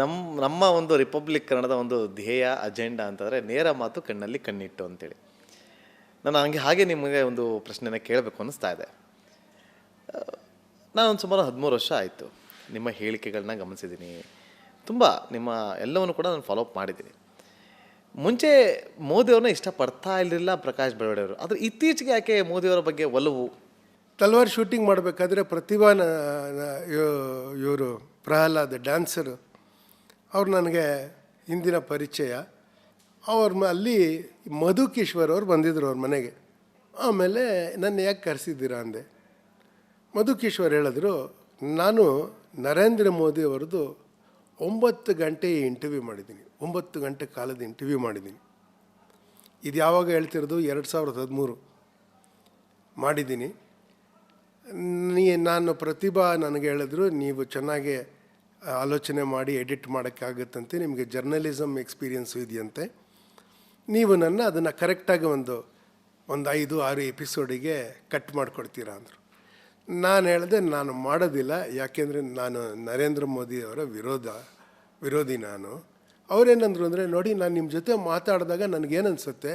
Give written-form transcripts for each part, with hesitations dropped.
ನಮ್ಮ ನಮ್ಮ ಒಂದು ರಿಪಬ್ಲಿಕ್ ಕನ್ನಡದ ಒಂದು ಧ್ಯೇಯ ಅಜೆಂಡಾ ಅಂತಂದರೆ ನೇರ ಮಾತು ಕಣ್ಣಲ್ಲಿ ಕಣ್ಣಿಟ್ಟು ಅಂತೇಳಿ. ನಾನು ಹಾಗೆ ನಿಮಗೆ ಒಂದು ಪ್ರಶ್ನೆನ ಕೇಳಬೇಕು ಅನ್ನಿಸ್ತಾ ಇದೆ. ನಾನೊಂದು ಸುಮಾರು 13 ವರ್ಷ ಆಯಿತು ನಿಮ್ಮ ಹೇಳಿಕೆಗಳನ್ನ ಗಮನಿಸಿದ್ದೀನಿ. ತುಂಬ ನಿಮ್ಮ ಎಲ್ಲವನ್ನು ಕೂಡ ನಾನು ಫಾಲೋ ಅಪ್ ಮಾಡಿದ್ದೀನಿ. ಮುಂಚೆ ಮೋದಿಯವ್ರನ್ನ ಇಷ್ಟಪಡ್ತಾ ಇರಲಿಲ್ಲ ಪ್ರಕಾಶ್ ಬೆಳವಡಿಯವರು, ಆದರೆ ಇತ್ತೀಚೆಗೆ ಯಾಕೆ ಮೋದಿಯವರ ಬಗ್ಗೆ ಒಲವು? ತಲ್ವಾರ್ ಶೂಟಿಂಗ್ ಮಾಡಬೇಕಾದ್ರೆ ಪ್ರತಿಭಾ ಇವರು ಪ್ರಹ್ಲಾದ್ ಡ್ಯಾನ್ಸರು ಅವ್ರು ನನಗೆ ಹಿಂದಿನ ಪರಿಚಯ. ಅಲ್ಲಿ ಮಧು ಕಿಶ್ವರ್ ಅವ್ರು ಬಂದಿದ್ದರು ಅವ್ರ ಮನೆಗೆ. ಆಮೇಲೆ ನನ್ನ ಯಾಕೆ ಕರೆಸಿದ್ದೀರಾ ಅಂದೆ. ಮಧು ಕಿಶ್ವರ್ ಹೇಳಿದ್ರು, ನಾನು ನರೇಂದ್ರ ಮೋದಿ ಅವ್ರದ್ದು 9 ಗಂಟೆ ಇಂಟರ್ವ್ಯೂ ಮಾಡಿದ್ದೀನಿ, 9 ಗಂಟೆ ಕಾಲದ ಇಂಟರ್ವ್ಯೂ ಮಾಡಿದ್ದೀನಿ. ಇದು ಯಾವಾಗ ಹೇಳ್ತಿರೋದು? 2013 ಮಾಡಿದ್ದೀನಿ. ನಾನು ಪ್ರತಿಭಾ ನನಗೆ ಹೇಳಿದ್ರು, ನೀವು ಚೆನ್ನಾಗಿ ಆಲೋಚನೆ ಮಾಡಿ ಎಡಿಟ್ ಮಾಡೋಕ್ಕಾಗುತ್ತಂತೆ, ನಿಮಗೆ ಜರ್ನಲಿಸಮ್ ಎಕ್ಸ್ಪೀರಿಯನ್ಸು ಇದೆಯಂತೆ, ನೀವು ಅದನ್ನು ಕರೆಕ್ಟಾಗಿ ಒಂದು 5-6 ಎಪಿಸೋಡಿಗೆ ಕಟ್ ಮಾಡಿಕೊಡ್ತೀರಾ ಅಂದರು. ನಾನು ಹೇಳಿದೆ, ನಾನು ಮಾಡೋದಿಲ್ಲ, ಯಾಕೆಂದರೆ ನಾನು ನರೇಂದ್ರ ಮೋದಿ ಅವರ ವಿರೋಧಿ ನಾನು. ಅವರೇನಂದ್ರು ಅಂದರೆ, ನೋಡಿ ನಾನು ನಿಮ್ಮ ಜೊತೆ ಮಾತಾಡಿದಾಗ ನನಗೇನು ಅನಿಸುತ್ತೆ,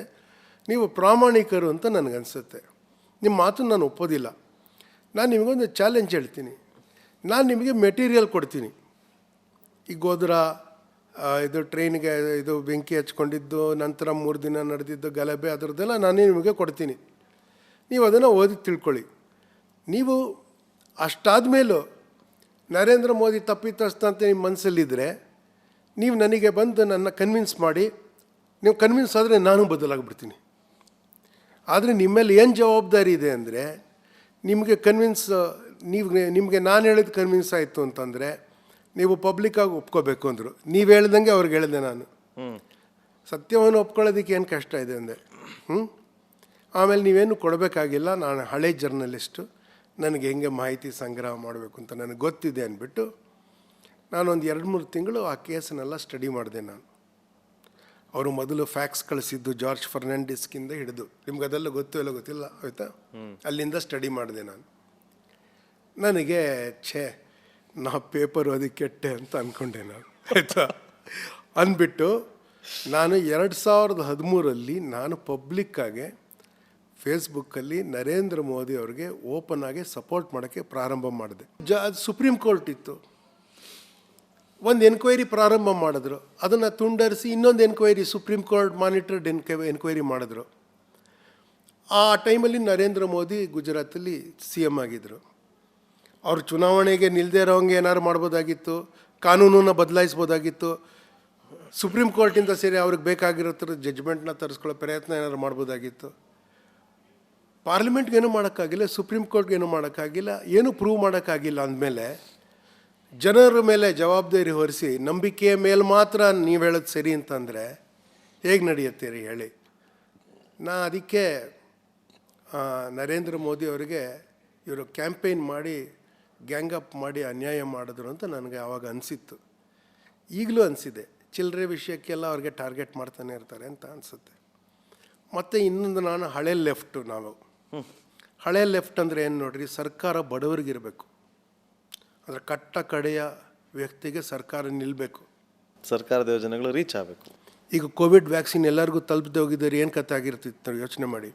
ನೀವು ಪ್ರಾಮಾಣಿಕರು ಅಂತ ನನಗನ್ಸುತ್ತೆ, ನಿಮ್ಮ ಮಾತು ನಾನು ಒಪ್ಪೋದಿಲ್ಲ. ನಾನು ನಿಮಗೊಂದು ಚಾಲೆಂಜ್ ಹೇಳ್ತೀನಿ, ನಾನು ನಿಮಗೆ ಮೆಟೀರಿಯಲ್ ಕೊಡ್ತೀನಿ. ಈಗ ಹೋದ್ರ ಇದು ಟ್ರೈನ್ಗೆ ಇದು ಬೆಂಕಿ ಹಚ್ಕೊಂಡಿದ್ದು, ನಂತರ 3 ದಿನ ನಡೆದಿದ್ದು ಗಲಭೆ, ಅದರದ್ದೆಲ್ಲ ನಾನೇ ನಿಮಗೆ ಕೊಡ್ತೀನಿ, ನೀವು ಅದನ್ನು ಓದಿ ತಿಳ್ಕೊಳ್ಳಿ. ನೀವು ಅಷ್ಟಾದ ಮೇಲೂ ನರೇಂದ್ರ ಮೋದಿ ತಪ್ಪಿತಸ್ಥ ಅಂತ ನಿಮ್ಮ ಮನಸ್ಸಲ್ಲಿದ್ದರೆ ನೀವು ನನಗೆ ಬಂದು ನನ್ನ ಕನ್ವಿನ್ಸ್ ಮಾಡಿ, ನೀವು ಕನ್ವಿನ್ಸ್ ಆದರೆ ನಾನು ಬದಲಾಗ್ಬಿಡ್ತೀನಿ. ಆದರೆ ನಿಮ್ಮಲ್ಲಿ ಏನು ಜವಾಬ್ದಾರಿ ಇದೆ ಅಂದರೆ, ನಿಮಗೆ ನಿಮಗೆ ನಾನು ಹೇಳಿದ ಕನ್ವಿನ್ಸ್ ಆಯಿತು ಅಂತಂದರೆ ನೀವು ಪಬ್ಲಿಕ್ಕಾಗಿ ಒಪ್ಕೋಬೇಕು ಅಂದರು. ನೀವು ಹೇಳ್ದಂಗೆ ಅವ್ರಿಗೆ ಹೇಳಿದೆ ನಾನು. ಸತ್ಯವನ್ನು ಒಪ್ಕೊಳ್ಳೋದಕ್ಕೆ ಏನು ಕಷ್ಟ ಇದೆ ಅಂದೆ. ಆಮೇಲೆ ನೀವೇನು ಕೊಡಬೇಕಾಗಿಲ್ಲ, ನಾನು ಹಳೆ ಜರ್ನಲಿಸ್ಟು, ನನಗೆ ಹೆಂಗೆ ಮಾಹಿತಿ ಸಂಗ್ರಹ ಮಾಡಬೇಕು ಅಂತ ನನಗೆ ಗೊತ್ತಿದೆ ಅಂದ್ಬಿಟ್ಟು ನಾನೊಂದು 2-3 ತಿಂಗಳು ಆ ಕೇಸನ್ನೆಲ್ಲ ಸ್ಟಡಿ ಮಾಡಿದೆ ನಾನು. ಅವರು ಮೊದಲು ಫ್ಯಾಕ್ಸ್ ಕಳಿಸಿದ್ದು ಜಾರ್ಜ್ ಫರ್ನಾಂಡಿಸ್ಕಿಂದ ಹಿಡಿದು, ನಿಮ್ಗೆ ಅದೆಲ್ಲ ಗೊತ್ತಿಲ್ಲ ಆಯಿತಾ, ಅಲ್ಲಿಂದ ಸ್ಟಡಿ ಮಾಡಿದೆ ನಾನು. ನನಗೆ ನಾ ಪೇಪರ್ ಓದಿ ಕೆಟ್ಟೆ ಅಂತ ಅಂದ್ಕೊಂಡೆ ನಾನು, ಆಯಿತಾ. ಅಂದ್ಬಿಟ್ಟು ನಾನು 2013 ನಾನು ಪಬ್ಲಿಕ್ಕಾಗೆ ಫೇಸ್ಬುಕ್ಕಲ್ಲಿ ನರೇಂದ್ರ ಮೋದಿ ಅವ್ರಿಗೆ ಓಪನ್ ಆಗಿ ಸಪೋರ್ಟ್ ಮಾಡೋಕ್ಕೆ ಪ್ರಾರಂಭ ಮಾಡಿದೆ. ಸುಪ್ರೀಂ ಕೋರ್ಟ್ ಇತ್ತು, ಒಂದು ಎನ್ಕ್ವೈರಿ ಪ್ರಾರಂಭ ಮಾಡಿದ್ರು, ಅದನ್ನು ತುಂಡರಿಸಿ ಇನ್ನೊಂದು enquiry supreme court monitored enquiry ಮಾಡಿದ್ರು. ಆ ಟೈಮಲ್ಲಿ ನರೇಂದ್ರ ಮೋದಿ ಗುಜರಾತಲ್ಲಿ CM ಆಗಿದ್ದರು. ಅವರು ಚುನಾವಣೆಗೆ ನಿಲ್ಲದೇ ಇರೋಂಗೆ ಏನಾದ್ರು ಮಾಡ್ಬೋದಾಗಿತ್ತು, ಕಾನೂನನ್ನು ಬದಲಾಯಿಸ್ಬೋದಾಗಿತ್ತು, ಸುಪ್ರೀಂ ಕೋರ್ಟಿಂದ ಸೇರಿ ಅವ್ರಿಗೆ ಬೇಕಾಗಿರೋ ಥರ ಜಡ್ಜ್ಮೆಂಟ್ನ ತರಿಸ್ಕೊಳ್ಳೋ ಪ್ರಯತ್ನ ಏನಾದ್ರು ಮಾಡ್ಬೋದಾಗಿತ್ತು. ಪಾರ್ಲಿಮೆಂಟ್ಗೇನು ಮಾಡೋಕ್ಕಾಗಿಲ್ಲ, ಸುಪ್ರೀಂ ಕೋರ್ಟ್ಗೇನು ಮಾಡೋಕ್ಕಾಗಿಲ್ಲ, ಏನೂ ಪ್ರೂವ್ ಮಾಡೋಕ್ಕಾಗಿಲ್ಲ. ಅಂದಮೇಲೆ ಜನರ ಮೇಲೆ ಜವಾಬ್ದಾರಿ ಹೊರಿಸಿ ನಂಬಿಕೆಯ ಮೇಲೆ ಮಾತ್ರ ನೀವು ಹೇಳೋದು ಸರಿ ಅಂತಂದರೆ ಹೇಗೆ ನಡೆಯುತ್ತೀರಿ ಹೇಳಿ. ಅದಕ್ಕೆ ನರೇಂದ್ರ ಮೋದಿ ಅವರಿಗೆ ಇವರು ಕ್ಯಾಂಪೇನ್ ಮಾಡಿ ಗ್ಯಾಂಗಪ್ ಮಾಡಿ ಅನ್ಯಾಯ ಮಾಡಿದ್ರು ಅಂತ ನನಗೆ ಆವಾಗ ಅನಿಸಿತ್ತು. ಈಗಲೂ ಅನಿಸಿದೆ, ಚಿಲ್ಲರೆ ವಿಷಯಕ್ಕೆಲ್ಲ ಅವ್ರಿಗೆ ಟಾರ್ಗೆಟ್ ಮಾಡ್ತಾನೆ ಇರ್ತಾರೆ ಅಂತ ಅನಿಸುತ್ತೆ. ಮತ್ತು ಇನ್ನೊಂದು, ನಾನು ಹಳೆ ಲೆಫ್ಟ್ ಅಂದರೆ ಏನು ನೋಡ್ರಿ, ಸರ್ಕಾರ ಬಡವರಿಗಿರಬೇಕು, ಅದರ ಕಟ್ಟ ಕಡೆಯ ವ್ಯಕ್ತಿಗೆ ಸರ್ಕಾರ ನಿಲ್ಲಬೇಕು, ಸರ್ಕಾರದ ಯೋಜನೆಗಳು ರೀಚ್ ಆಗಬೇಕು. ಈಗ ಕೋವಿಡ್ ವ್ಯಾಕ್ಸಿನ್ ಎಲ್ಲರಿಗೂ ತಲುಪದೆ ಹೋಗಿದ್ದಾರೆ, ಏನು ಕಥೆ ಆಗಿರ್ತಿತ್ತು ಯೋಚನೆ ಮಾಡಿ.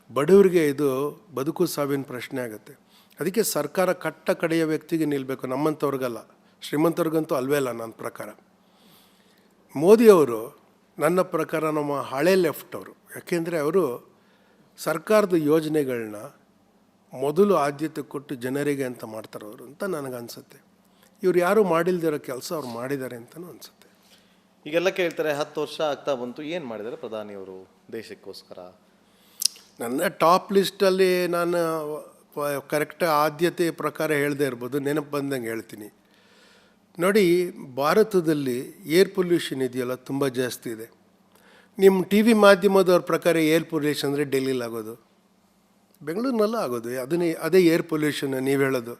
ಬಡವರಿಗೆ ಇದು ಬದುಕು ಸಾವಿನ ಪ್ರಶ್ನೆ ಆಗುತ್ತೆ. ಅದಕ್ಕೆ ಸರ್ಕಾರ ಕಟ್ಟ ಕಡೆಯ ವ್ಯಕ್ತಿಗೆ ನಿಲ್ಲಬೇಕು, ನಮ್ಮಂಥವ್ರಿಗಲ್ಲ. ಶ್ರೀಮಂತವ್ರಿಗಂತೂ ಅಲ್ವೇ ಅಲ್ಲ ನನ್ನ ಪ್ರಕಾರ. ಮೋದಿಯವರು ನನ್ನ ಪ್ರಕಾರ ನಮ್ಮ ಹಳೆ ಲೆಫ್ಟ್ ಅವರು, ಯಾಕೆಂದರೆ ಅವರು ಸರ್ಕಾರದ ಯೋಜನೆಗಳನ್ನ ಮೊದಲು ಆದ್ಯತೆ ಕೊಟ್ಟು ಜನರಿಗೆ ಅಂತ ಮಾಡ್ತಾರವರು ಅಂತ ನನಗನ್ಸುತ್ತೆ. ಇವ್ರು ಯಾರೂ ಮಾಡಿಲ್ದಿರೋ ಕೆಲಸ ಅವ್ರು ಮಾಡಿದ್ದಾರೆ ಅಂತಲೂ ಅನಿಸುತ್ತೆ. ಈಗೆಲ್ಲ ಕೇಳ್ತಾರೆ 10 ವರ್ಷ ಆಗ್ತಾ ಬಂತು, ಏನು ಮಾಡಿದ್ದಾರೆ ಪ್ರಧಾನಿಯವರು ದೇಶಕ್ಕೋಸ್ಕರ? ನನ್ನ ಟಾಪ್ ಲಿಸ್ಟಲ್ಲಿ ನಾನು ಕರೆಕ್ಟ್ ಆದ್ಯತೆ ಪ್ರಕಾರ ಹೇಳದೇ ಇರ್ಬೋದು, ನೆನಪು ಬಂದಂಗೆ ಹೇಳ್ತೀನಿ ನೋಡಿ. ಭಾರತದಲ್ಲಿ ಏರ್ ಪೊಲ್ಯೂಷನ್ ಇದೆಯಲ್ಲ ತುಂಬ ಜಾಸ್ತಿ ಇದೆ. ನಿಮ್ಮ TV ಮಾಧ್ಯಮದವ್ರ ಪ್ರಕಾರ ಏರ್ ಪೊಲ್ಯೂಷನ್ ಅಂದರೆ ಡೆಲ್ಲಿಲಿ ಆಗೋದು, ಬೆಂಗಳೂರಿನಲ್ಲೂ ಆಗೋದು, ಅದೇ ಏರ್ ಪೊಲ್ಯೂಷನ್. ನೀವು ಹೇಳೋದು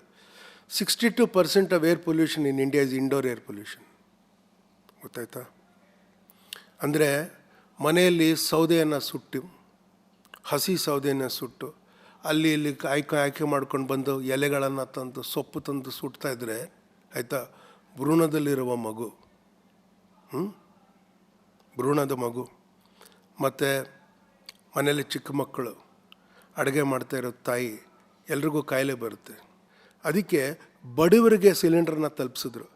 62% of air pollution in India is indoor air pollution, ಗೊತ್ತಾಯ್ತಾ? ಅಂದರೆ ಮನೆಯಲ್ಲಿ ಸೌದೆಯನ್ನು ಸುಟ್ಟು, ಹಸಿ ಸೌದೆಯನ್ನು ಸುಟ್ಟು ಅಲ್ಲಿ ಇಲ್ಲಿ ಆಯ್ಕೆ ಮಾಡ್ಕೊಂಡು ಬಂದು ಎಲೆಗಳನ್ನು ತಂದು ಸೊಪ್ಪು ತಂದು ಸುಡ್ತಾಯಿದ್ರೆ, ಆಯಿತಾ, ಭ್ರೂಣದಲ್ಲಿರುವ ಮಗು ಭ್ರೂಣದ ಮಗು, ಮತ್ತು ಮನೇಲಿ ಚಿಕ್ಕ ಮಕ್ಕಳು, ಅಡುಗೆ ಮಾಡ್ತಾ ಇರೋ ತಾಯಿ, ಎಲ್ರಿಗೂ ಕಾಯಿಲೆ ಬರುತ್ತೆ. ಅದಕ್ಕೆ ಬಡವರಿಗೆ ಸಿಲಿಂಡರ್ನ ತಲುಪಿಸಿದ್ರು.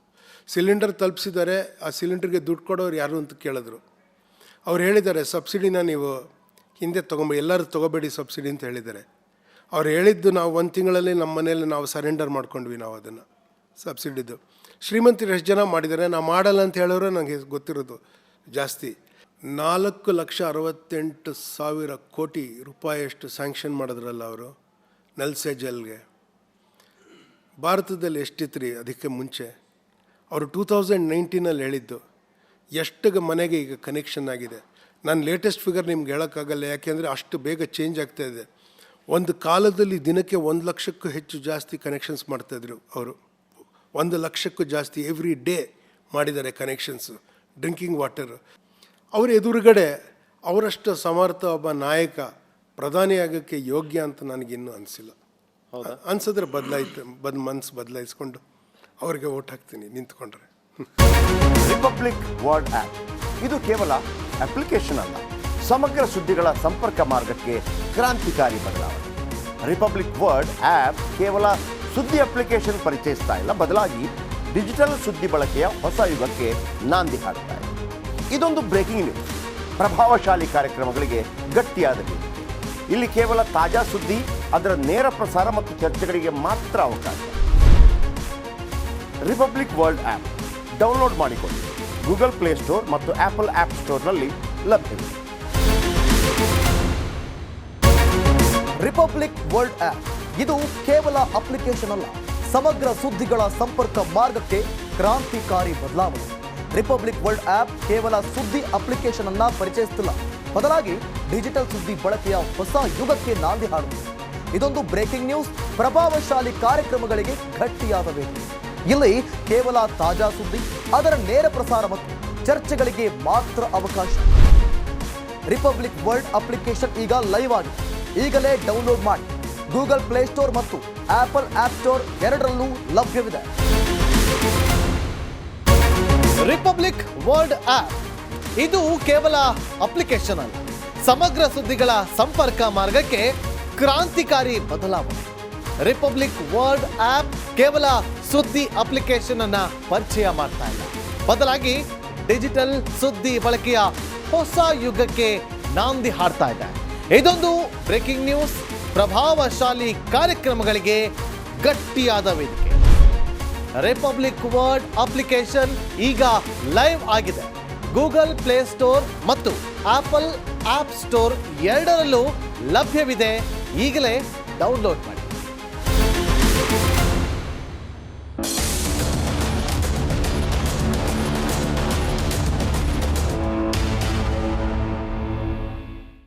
ಸಿಲಿಂಡರ್ ತಲುಪಿಸಿದ್ದಾರೆ, ಆ ಸಿಲಿಂಡರ್ಗೆ ದುಡ್ಡು ಕೊಡೋರು ಯಾರು ಅಂತ ಕೇಳಿದ್ರು. ಅವ್ರು ಹೇಳಿದ್ದಾರೆ ಸಬ್ಸಿಡಿನ ನೀವು ಹಿಂದೆ ಎಲ್ಲರೂ ತೊಗೋಬೇಡಿ ಸಬ್ಸಿಡಿ ಅಂತ ಹೇಳಿದ್ದಾರೆ. ಅವ್ರು ಹೇಳಿದ್ದು ನಾವು 1 ತಿಂಗಳಲ್ಲಿ ನಮ್ಮ ಮನೇಲಿ ನಾವು ಸರೆಂಡರ್ ಮಾಡ್ಕೊಂಡ್ವಿ ನಾವು ಅದನ್ನು ಸಬ್ಸಿಡಿದು. ಶ್ರೀಮಂತರು ಎಷ್ಟು ಜನ ಮಾಡಿದ್ದಾರೆ, ನಾವು ಮಾಡಲ್ಲ ಅಂತ ಹೇಳೋರು ನನಗೆ ಗೊತ್ತಿರೋದು ಜಾಸ್ತಿ. 4,68,000 ಕೋಟಿ ರೂಪಾಯಿಯಷ್ಟು ಸ್ಯಾಂಕ್ಷನ್ ಮಾಡಿದ್ರಲ್ಲ ಅವರು ನಲ್ ಸೆ ಜಲ್ಗೆ. ಭಾರತದಲ್ಲಿ ಎಷ್ಟಿತ್ತು ರೀ ಅದಕ್ಕೆ ಮುಂಚೆ? ಅವರು 2019 ಹೇಳಿದ್ದು ಎಷ್ಟು ಮನೆಗೆ ಈಗ ಕನೆಕ್ಷನ್ ಆಗಿದೆ. ನಾನು ಲೇಟೆಸ್ಟ್ ಫಿಗರ್ ನಿಮ್ಗೆ ಹೇಳೋಕ್ಕಾಗಲ್ಲ, ಯಾಕೆಂದರೆ ಅಷ್ಟು ಬೇಗ ಚೇಂಜ್ ಆಗ್ತಾಯಿದೆ. ಒಂದು ಕಾಲದಲ್ಲಿ ದಿನಕ್ಕೆ 1 ಲಕ್ಷಕ್ಕೂ ಹೆಚ್ಚು ಜಾಸ್ತಿ ಕನೆಕ್ಷನ್ಸ್ ಮಾಡ್ತಾಯಿದ್ರು ಅವರು. 1 ಲಕ್ಷಕ್ಕೂ ಜಾಸ್ತಿ ಎವ್ರಿ ಡೇ ಮಾಡಿದ್ದಾರೆ ಕನೆಕ್ಷನ್ಸು ಡ್ರಿಂಕಿಂಗ್ ವಾಟರು. ಅವ್ರ ಎದುರುಗಡೆ ಅವರಷ್ಟು ಸಮರ್ಥ ಒಬ್ಬ ನಾಯಕ ಪ್ರಧಾನಿ ಆಗೋಕ್ಕೆ ಯೋಗ್ಯ ಅಂತ ನನಗಿನ್ನೂ ಅನಿಸಿಲ್ಲ. ಅನ್ಸಿದ್ರೆ ಮನಸ್ಸು ಬದಲಾಯಿಸ್ಕೊಂಡು ಅವ್ರಿಗೆ ಓಟ್ ಹಾಕ್ತೀನಿ ನಿಂತ್ಕೊಂಡ್ರೆ. ರಿಪಬ್ಲಿಕ್ ವರ್ಲ್ಡ್ ಆ್ಯಪ್ ಇದು ಕೇವಲ ಅಪ್ಲಿಕೇಶನ್ ಅಲ್ಲ, ಸಮಗ್ರ ಸುದ್ದಿಗಳ ಸಂಪರ್ಕ ಮಾರ್ಗಕ್ಕೆ ಕ್ರಾಂತಿಕಾರಿ ಬದಲಾವಣೆ. ರಿಪಬ್ಲಿಕ್ ವರ್ಲ್ಡ್ ಆ್ಯಪ್ ಕೇವಲ ಸುದ್ದಿ ಅಪ್ಲಿಕೇಶನ್ ಪರಿಚಯಿಸ್ತಾ ಇಲ್ಲ, ಬದಲಾಗಿ ಡಿಜಿಟಲ್ ಸುದ್ದಿ ಬಳಕೆಯ ಹೊಸ ಯುಗಕ್ಕೆ ನಾಂದಿ ಹಾಡ್ತಾ ಇದೆ. ಇದೊಂದು ಬ್ರೇಕಿಂಗ್ ನ್ಯೂಸ್, ಪ್ರಭಾವಶಾಲಿ ಕಾರ್ಯಕ್ರಮಗಳಿಗೆ ಗಟ್ಟಿಯಾದ ವೇದಿಕೆ. ಇಲ್ಲಿ ಕೇವಲ ತಾಜಾ ಸುದ್ದಿ, ಅದರ ನೇರ ಪ್ರಸಾರ ಮತ್ತು ಚರ್ಚೆಗಳಿಗೆ ಮಾತ್ರ ಅವಕಾಶ. ರಿಪಬ್ಲಿಕ್ ವರ್ಲ್ಡ್ ಆ್ಯಪ್ ಡೌನ್ಲೋಡ್ ಮಾಡಿಕೊಳ್ಳಿ. ಗೂಗಲ್ ಪ್ಲೇಸ್ಟೋರ್ ಮತ್ತು ಆಪಲ್ ಆ್ಯಪ್ ಸ್ಟೋರ್ನಲ್ಲಿ ಲಭ್ಯವಿದೆ. ರಿಪಬ್ಲಿಕ್ ವರ್ಲ್ಡ್ ಆ್ಯಪ್ ಇದು ಕೇವಲ ಅಪ್ಲಿಕೇಶನ್ ಅಲ್ಲ, ಸಮಗ್ರ ಸುದ್ದಿಗಳ ಸಂಪರ್ಕ ಮಾರ್ಗಕ್ಕೆ ಕ್ರಾಂತಿಕಾರಿ ಬದಲಾವಣೆ. ರಿಪಬ್ಲಿಕ್ ವರ್ಲ್ಡ್ ಆ್ಯಪ್ ಕೇವಲ ಸುದ್ದಿ ಅಪ್ಲಿಕೇಶನ್ ಅನ್ನ ಪರಿಚಯಿಸುತ್ತಿಲ್ಲ, ಬದಲಾಗಿ ಡಿಜಿಟಲ್ ಸುದ್ದಿ ಬಳಕೆಯ ಹೊಸ ಯುಗಕ್ಕೆ ನಾಂದಿ ಹಾಡುತ್ತದೆ. ಇದೊಂದು ಬ್ರೇಕಿಂಗ್ ನ್ಯೂಸ್, ಪ್ರಭಾವಶಾಲಿ ಕಾರ್ಯಕ್ರಮಗಳಿಗೆ ಗಟ್ಟಿಯಾದ ವೇದಿಕೆ. ಇಲ್ಲಿ ಕೇವಲ ತಾಜಾ ಸುದ್ದಿ, ಅದರ ನೇರ ಪ್ರಸಾರ ಮತ್ತು ಚರ್ಚೆಗಳಿಗೆ ಮಾತ್ರ ಅವಕಾಶ. ರಿಪಬ್ಲಿಕ್ ವರ್ಲ್ಡ್ ಅಪ್ಲಿಕೇಶನ್ ಈಗ ಲೈವ್ ಆಗಿದೆ. ಈಗಲೇ ಡೌನ್ಲೋಡ್ ಮಾಡಿ. ಗೂಗಲ್ ಪ್ಲೇಸ್ಟೋರ್ ಮತ್ತು ಆಪಲ್ ಆಪ್ ಸ್ಟೋರ್ ಎರಡರಲ್ಲೂ ಲಭ್ಯವಿದೆ. ರಿಪಬ್ಲಿಕ್ ವರ್ಲ್ಡ್ ಆ್ಯಪ್ ಇದು ಕೇವಲ ಅಪ್ಲಿಕೇಶನ್ ಅಲ್ಲ, ಸಮಗ್ರ ಸುದ್ದಿಗಳ ಸಂಪರ್ಕ ಮಾರ್ಗಕ್ಕೆ ಕ್ರಾಂತಿಕಾರಿ ಬದಲಾವಣೆ. ರಿಪಬ್ಲಿಕ್ ವರ್ಲ್ಡ್ ಆ್ಯಪ್ ಕೇವಲ ಸುದ್ದಿ ಅಪ್ಲಿಕೇಶನ್ ಅನ್ನ ಪರಿಚಯ ಮಾಡ್ತಾ ಇಲ್ಲ, ಬದಲಾಗಿ ಡಿಜಿಟಲ್ ಸುದ್ದಿ ಬಳಕೆಯ ಹೊಸ ಯುಗಕ್ಕೆ ನಾಂದಿ ಹಾಡ್ತಾ ಇದೆ. ಇದೊಂದು ಬ್ರೇಕಿಂಗ್ ನ್ಯೂಸ್, ಪ್ರಭಾವಶಾಲಿ ಕಾರ್ಯಕ್ರಮಗಳಿಗೆ ಗಟ್ಟಿಯಾದ ವೇದಿಕೆ. ರಿಪಬ್ಲಿಕ್ ವರ್ಲ್ಡ್ ಅಪ್ಲಿಕೇಶನ್ ಈಗ ಲೈವ್ ಆಗಿದೆ. ಗೂಗಲ್ ಪ್ಲೇಸ್ಟೋರ್ ಮತ್ತು ಆಪಲ್ ಆಪ್ ಸ್ಟೋರ್ ಎರಡರಲ್ಲೂ ಲಭ್ಯವಿದೆ. ಈಗಲೇ ಡೌನ್ಲೋಡ್ ಮಾಡಿ.